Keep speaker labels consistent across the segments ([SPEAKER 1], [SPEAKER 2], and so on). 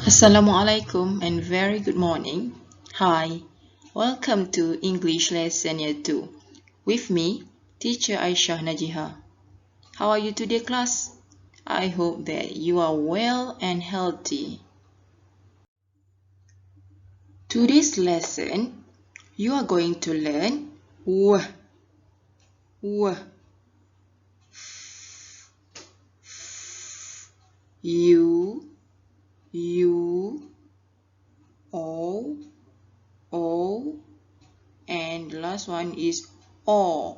[SPEAKER 1] Assalamualaikum and very good morning. Hi, welcome to English Lesson Year 2 with me, Teacher Aisyah Najiha. How are you today, class? I hope that you are well and healthy. Today's lesson, you are going to learn w, u, o, and the last one is o.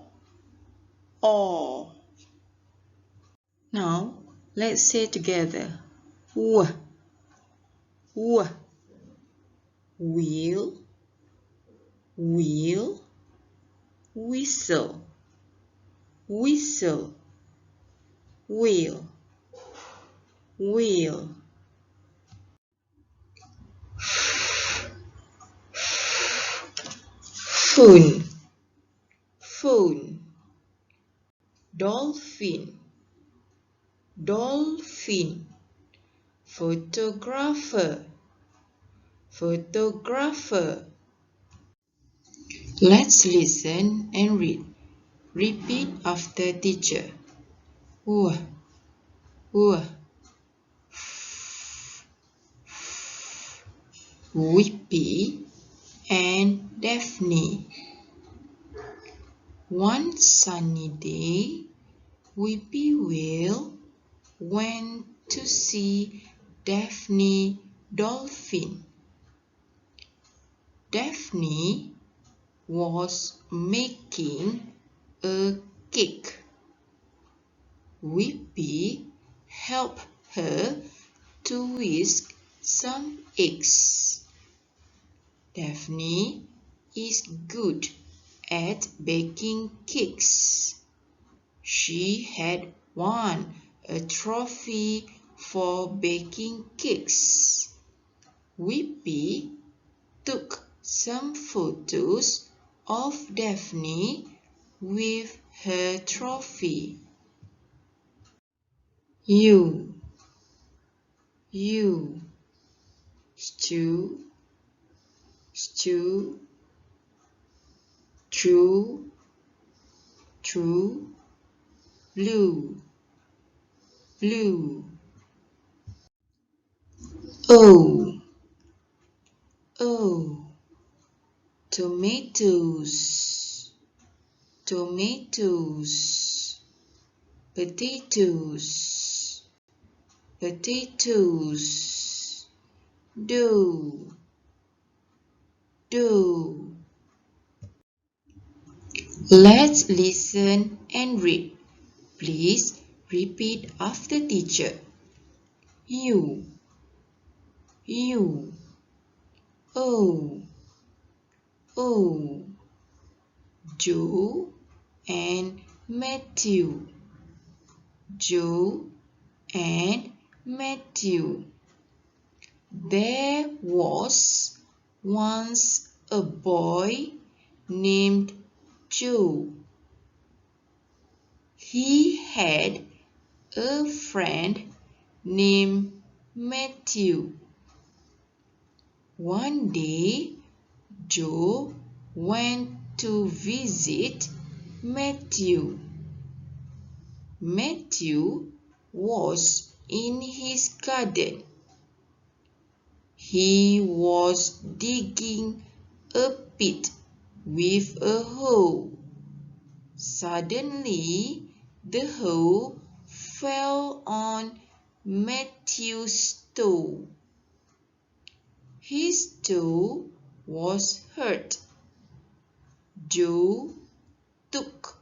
[SPEAKER 1] Now, let's say together. W, wheel, whistle, wheel. Phone, dolphin, photographer. Let's listen and read. Repeat after teacher. W, Whippy and Daphne. One sunny day, Whippy Whale went to see Daphne Dolphin. Daphne was making a cake. Whippy helped her to whisk some eggs. Daphne is good at baking cakes. She had won a trophy for baking cakes. Whippy took some photos of Daphne with her trophy. U, stew, true, blue. O, tomatoes, potatoes, dough. Let's listen and read. Please repeat after teacher. U, O, Joe and Matthew. There was once a boy named Joe. He had a friend named Matthew. One day, Joe went to visit Matthew. Matthew was in his garden. He was digging a pit with a hoe. Suddenly, the hoe fell on Matthew's toe. His toe was hurt. Joe took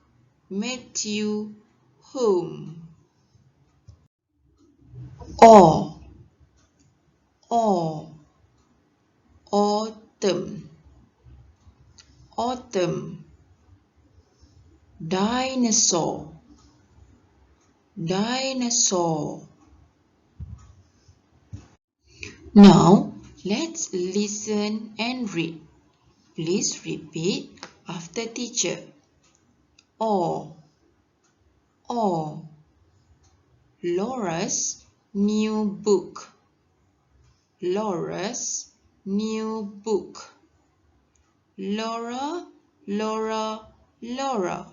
[SPEAKER 1] Matthew home. Autumn, dinosaur. Now, let's listen and read. Please repeat after teacher. Laura's new book. Laura's new book. Laura, Laura, Laura.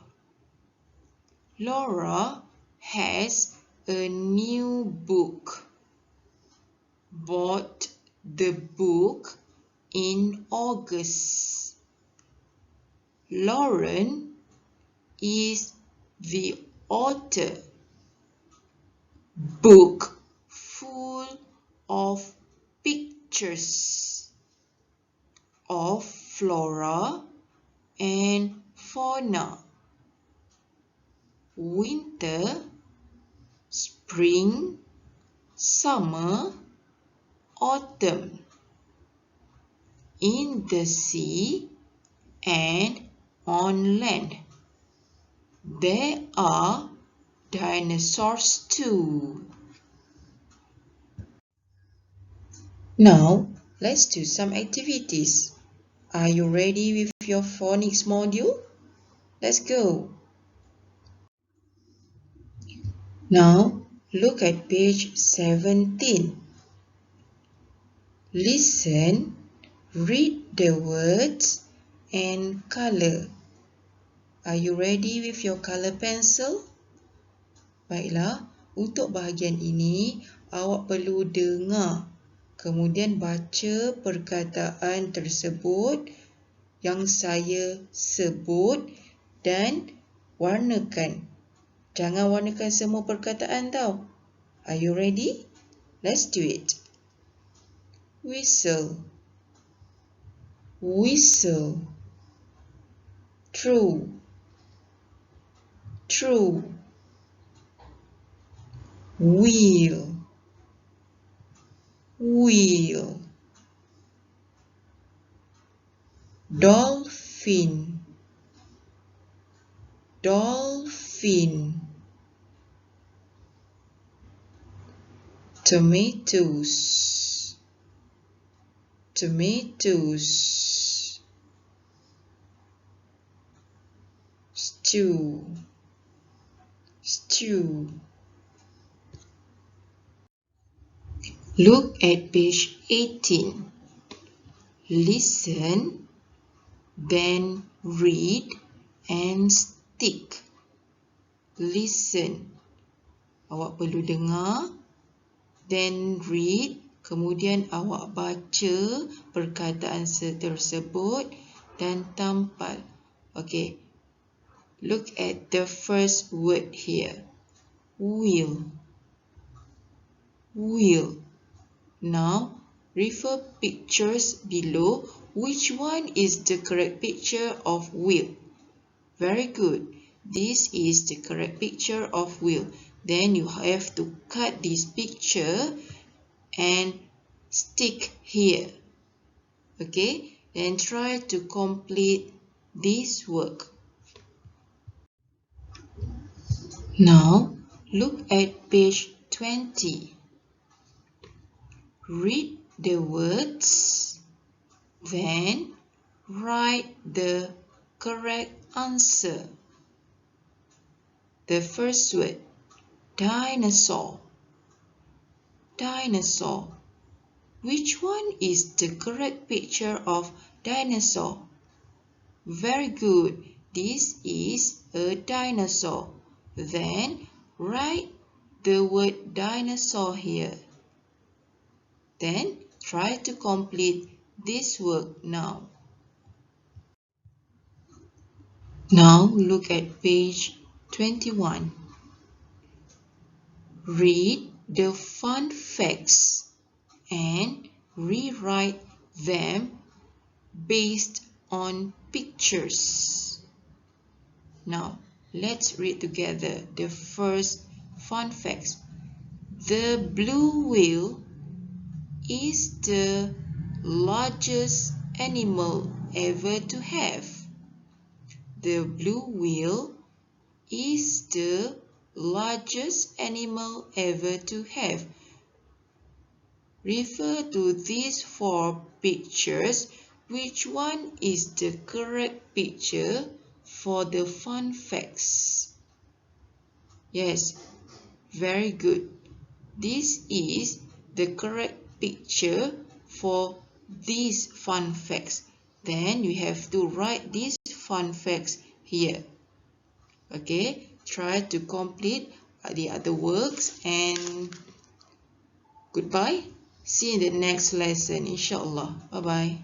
[SPEAKER 1] Laura has a new book. Bought the book in August. Lauren is the author. Book full of pictures of flora and fauna. Winter, spring, summer, autumn. In the sea and on land. There are dinosaurs too. Now, let's do some activities. Are you ready with your phonics module? Let's go. Now, look at page 17. Listen, read the words and color. Are you ready with your color pencil? Baiklah, untuk bahagian ini awak perlu dengar, kemudian baca perkataan tersebut yang saya sebut dan warnakan. Jangan warnakan semua perkataan tau. Are you ready? Let's do it. Whistle, whistle. True, true. Wheel, wheel. Dolphin, dolphin. Tomatoes, tomatoes. Stew, stew. Look at page 18. Listen, then read and stick. Listen. Awak perlu dengar, then read, kemudian awak baca perkataan tersebut dan tampal. Okay. Look at the first word here. Wheel. Wheel. Now, refer pictures below. Which one is the correct picture of wheel? Very good. This is the correct picture of wheel. Then you have to cut this picture and stick here. Okay? And try to complete this work. Now, look at page 20. Read the words, then write the correct answer. The first word, dinosaur. Dinosaur. Which one is the correct picture of dinosaur? Very good. This is a dinosaur. Then write the word dinosaur here. Then try to complete this work now. Now look at page 21. Read the fun facts and rewrite them based on pictures. Now let's read together the first fun facts. The blue whale is the largest animal ever to have. The blue whale is the largest animal ever to have. Refer to these four pictures. Which one is the correct picture for the fun facts? Yes, very good. This is the correct picture for these fun facts. Then you have to write these fun facts here. Okay, try to complete the other works, and goodbye. See you in the next lesson, inshallah. Bye bye.